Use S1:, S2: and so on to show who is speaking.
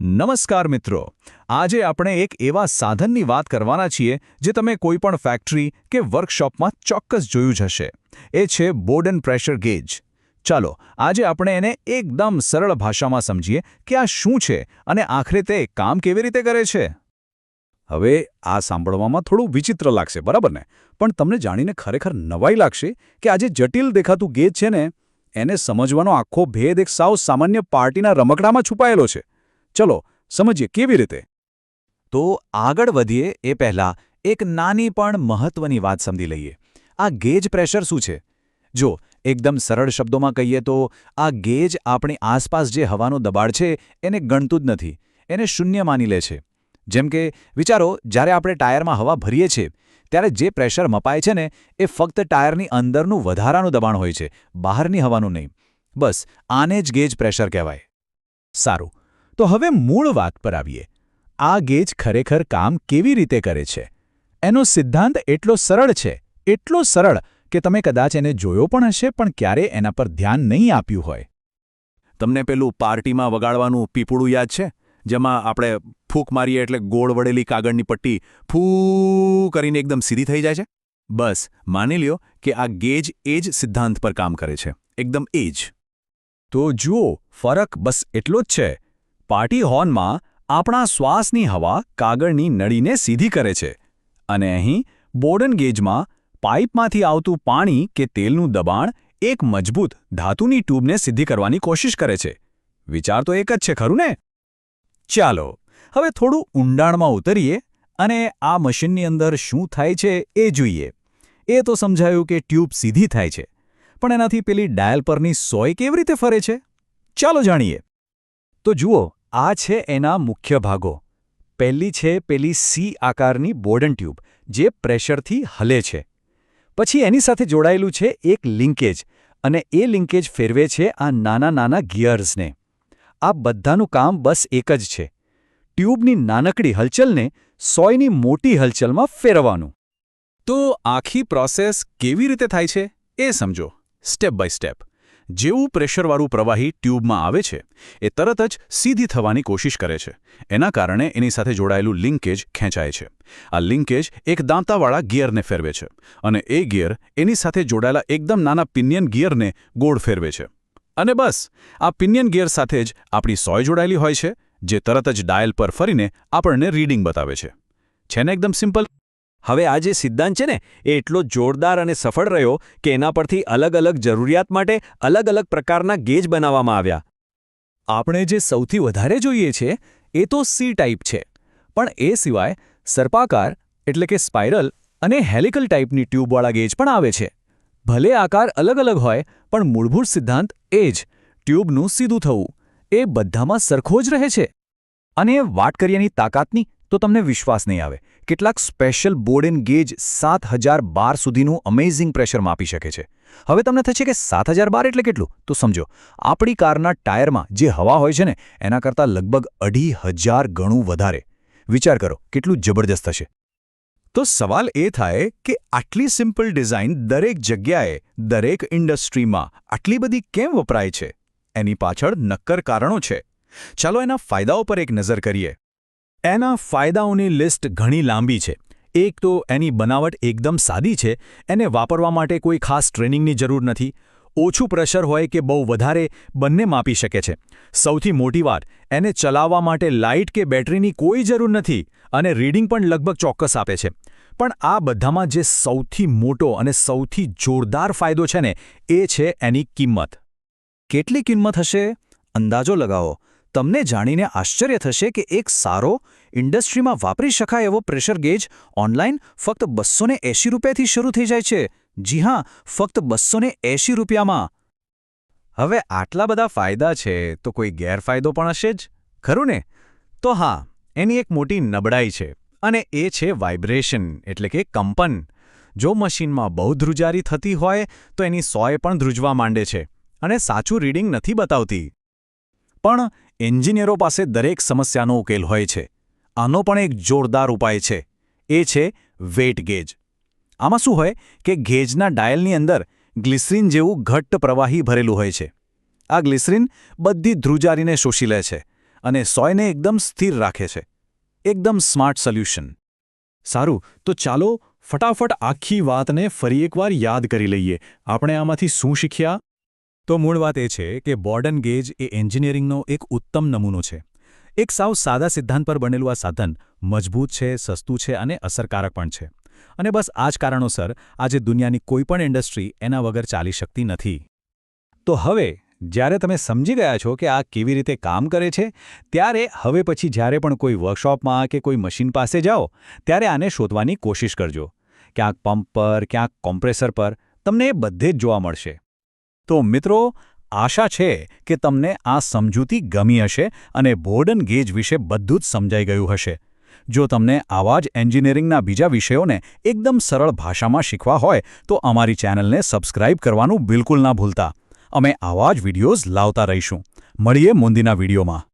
S1: નમસ્કાર મિત્રો, આજે આપણે એક એવા સાધનની વાત કરવાના છીએ જે તમે કોઈપણ ફેક્ટરી કે વર્કશોપમાં ચોક્કસ જોયું જ હશે. એ છે બોર્ડન પ્રેશર ગેજ. ચાલો આજે આપણે એને એકદમ સરળ ભાષામાં સમજીએ કે આ શું છે અને આખરે તે કામ કેવી રીતે કરે છે.
S2: હવે આ સાંભળવામાં થોડું વિચિત્ર લાગશે, બરાબર ને? પણ તમને જાણીને ખરેખર નવાઈ લાગશે કે આ જે જટિલ દેખાતું ગેજ છે ને, એને સમજવાનો આખો ભેદ એક સાવ સામાન્ય પાર્ટીના રમકડામાં છુપાયેલો છે. ચલો સમજીએ કેવી રીતે.
S3: તો આગળ વધીએ એ પહેલાં એક નાની પણ મહત્વની વાત સમજી લઈએ. આ ગેજ પ્રેશર શું છે? જો એકદમ સરળ શબ્દોમાં કહીએ તો આ ગેજ આપણી આસપાસ જે હવાનું દબાણ છે એને ગણતું જ નથી, એને શૂન્ય માની લે છે. જેમ કે વિચારો, જ્યારે આપણે ટાયરમાં હવા ભરીએ છીએ ત્યારે જે પ્રેશર મપાય છે ને એ ફક્ત ટાયરની અંદરનું વધારાનું દબાણ હોય છે, બહારની હવાનું નહીં. બસ આને જ ગેજ પ્રેશર કહેવાય.
S1: સારું, તો હવે મૂળ વાત પર આવીએ. આ ગેજ ખરેખર કામ કેવી રીતે કરે છે? એનો સિદ્ધાંત એટલો સરળ છે, એટલો સરળ કે તમે કદાચ એને જોયો પણ હશે પણ ક્યારે એના પર ધ્યાન નહીં આપ્યું હોય.
S2: તમને પેલું પાર્ટીમાં વગાડવાનું પીપળું યાદ છે, જેમાં આપણે ફૂંક મારીએ એટલે ગોળ વળેલી કાગળની પટ્ટી ફૂ કરીને એકદમ સીધી થઈ જાય છે? બસ માની લ્યો કે આ ગેજ એ જ સિદ્ધાંત પર કામ કરે છે, એકદમ એ જ.
S1: તો જુઓ, ફરક બસ એટલો જ છે. પાર્ટી હોર્નમાં આપણા શ્વાસની હવા કાગળની નળીને સીધી કરે છે અને અહીં બોર્ડન ગેજમાં પાઇપમાંથી આવતું પાણી કે તેલનું દબાણ એક મજબૂત ધાતુની ટ્યુબને સીધી કરવાની કોશિશ કરે છે. વિચાર તો એક જ છે, ખરું ને? ચાલો હવે થોડું ઊંડાણમાં ઉતરીએ અને આ મશીનની અંદર શું થાય છે એ જોઈએ. એ તો સમજાયું કે ટ્યુબ સીધી થાય છે, પણ એનાથી પેલી ડાયલ પરની સોય કેવી રીતે ફરે છે? ચાલો જાણીએ. તો જુઓ, આ છે એના મુખ્ય ભાગો. પહેલી છે પેલી સી આકારની બોર્ડન ટ્યુબ જે પ્રેશરથી હલે છે. પછી એની સાથે જોડાયેલું છે એક લિંકેજ, અને એ લિંકેજ ફેરવે છે આ નાના નાના ગિયર્સને. આ બધાનું કામ બસ એક જ છે, ટ્યુબની નાનકડી હલચલને સોયની મોટી હલચલમાં ફેરવવાનું.
S2: તો આખી પ્રોસેસ કેવી રીતે થાય છે એ સમજો, સ્ટેપ બાય સ્ટેપ. જેવું પ્રેશરવાળું પ્રવાહી ટ્યુબમાં આવે છે એ તરત જ સીધી થવાની કોશિશ કરે છે. એના કારણે એની સાથે જોડાયેલું લિંકેજ ખેંચાય છે. આ લિંકેજ એક દાંતાવાળા ગિયરને ફેરવે છે અને એ ગિયર એની સાથે જોડાયેલા એકદમ નાના પિનિયન ગિયરને ગોળ ફેરવે છે. અને બસ આ પિનિયન ગિયર સાથે જ આપણી સોય જોડાયેલી હોય છે, જે તરત જ ડાયલ પર ફરીને આપણને રીડિંગ બતાવે છે. છે ને એકદમ સિમ્પલ?
S3: હવે આ જે સિદ્ધાંત છે ને એ એટલો જોરદાર અને સફળ રહ્યો કે એના પરથી અલગ અલગ જરૂરિયાત માટે અલગ અલગ પ્રકારના ગેજ બનાવવામાં આવ્યા.
S1: આપણે જે સૌથી વધારે જોઈએ છે એ તો સી ટાઈપ છે, પણ એ સિવાય સર્પાકાર એટલે કે સ્પાઇરલ અને હેલિકલ ટાઈપની ટ્યુબવાળા ગેજ પણ આવે છે. ભલે આકાર અલગ અલગ હોય પણ મૂળભૂત સિદ્ધાંત એ જ, ટ્યુબનું સીધું થવું. એ બધામાં સરખો જ રહે છે. અને વાત કરીએ એની તાકાતની તો તમને વિશ્વાસ નહીં આવે. કેટલાક સ્પેશિયલ બોર્ડન ગેજ 7000 બાર સુધીનું અમેઝિંગ પ્રેશર માપી શકે છે. હવે તમને થશે કે 7000 બાર એટલે કેટલું? તો સમજો, આપણી કારના ટાયરમાં જે હવા હોય છે ને એના કરતાં લગભગ 2500 ગણું વધારે. વિચાર કરો કેટલું જબરજસ્ત હશે. તો સવાલ એ થાય કે આટલી સિમ્પલ ડિઝાઇન દરેક જગ્યાએ, દરેક ઇન્ડસ્ટ્રીમાં આટલી બધી કેમ વપરાય છે? એની પાછળ નક્કર કારણો છે. ચાલો એના ફાયદાઓ પર એક નજર કરીએ. એના ફાયદાઓની લિસ્ટ ઘણી લાંબી છે. એક તો એની બનાવટ એકદમ સાદી છે. એને વાપરવા માટે કોઈ ખાસ ટ્રેનિંગની જરૂર નથી. ઓછું પ્રેશર હોય કે બહુ વધારે, બંને માપી શકે છે. સૌથી મોટી વાત, એને ચલાવવા માટે લાઇટ કે બેટરીની કોઈ જરૂર નથી અને રીડિંગ પણ લગભગ ચોક્કસ આપે છે. પણ આ બધામાં જે સૌથી મોટો અને સૌથી જોરદાર ફાયદો છે ને એ છે એની કિંમત. કેટલી કિંમત હશે? અંદાજો લગાવો. તમને જાણીને આશ્ચર્ય થશે કે એક સારો, ઇન્ડસ્ટ્રીમાં વાપરી શકાય એવો પ્રેશર ગેજ ઓનલાઈન ફક્ત 280 રૂપિયાથી શરૂ થઈ જાય છે. જી હા, ફક્ત 280 રૂપિયામાં. હવે આટલા બધા ફાયદા છે તો કોઈ ગેરફાયદો પણ હશે જ, ખરું ને? તો હા, એની એક મોટી નબળાઈ છે અને એ છે વાઇબ્રેશન એટલે કે કંપન. જો મશીનમાં બહુ ધ્રુજારી થતી હોય તો એની સોય પણ ધ્રુજવા માંડે છે અને સાચું રીડિંગ નથી બતાવતી. પણ એન્જિનિયરો પાસે દરેક સમસ્યાનો ઉકેલ હોય છે. આનો પણ એક જોરદાર ઉપાય છે. એ છે વેટ ગેજ. આમાં શું હોય કે ગેજના ડાયલની અંદર ગ્લિસરીન જેવું ઘટ્ટ પ્રવાહી ભરેલું હોય છે. આ ગ્લિસરીન બધી ધ્રુજારીને શોષી લે છે
S3: અને સોયને એકદમ સ્થિર રાખે છે. એકદમ સ્માર્ટ સોલ્યુશન.
S4: સારું, તો ચાલો ફટાફટ આખી વાતને ફરી એકવાર યાદ કરી લઈએ. આપણે આમાંથી શું શીખ્યા?
S5: તો મૂળ વાત એ છે કે બોર્ડન ગેજ એ એન્જિનિયરિંગનો એક ઉત્તમ નમૂનો છે. એક સાવ સાદા સિદ્ધાંત પર બનેલું આ સાધન મજબૂત છે, સસ્તું છે અને અસરકારક પણ છે. અને બસ આ જ કારણોસર આજે દુનિયાની કોઈપણ ઇન્ડસ્ટ્રી એના વગર ચાલી શકતી નથી.
S1: તો હવે જ્યારે તમે સમજી ગયા છો કે આ કેવી રીતે કામ કરે છે, ત્યારે હવે પછી જ્યારે પણ કોઈ વર્કશોપમાં કે કોઈ મશીન પાસે જાઓ ત્યારે આને શોધવાની કોશિશ કરજો. ક્યાંક પંપ પર, ક્યાંક કોમ્પ્રેસર પર, તમને એ બધે જ જોવા મળશે. તો મિત્રો, આશા છે કે તમને આ સમજૂતી ગમી હશે અને બોર્ડન ગેજ વિશે બધું જ સમજાઈ ગયું હશે. જો તમને આવા જ એન્જિનિયરિંગના બીજા વિષયોને એકદમ સરળ ભાષામાં શીખવા હોય તો અમારી ચેનલને સબસ્ક્રાઇબ કરવાનું બિલકુલ ના ભૂલતા. અમે આવા જ વિડિયોઝ લાવતા રહીશું. મળીએ મોંદીના વિડીયોમાં.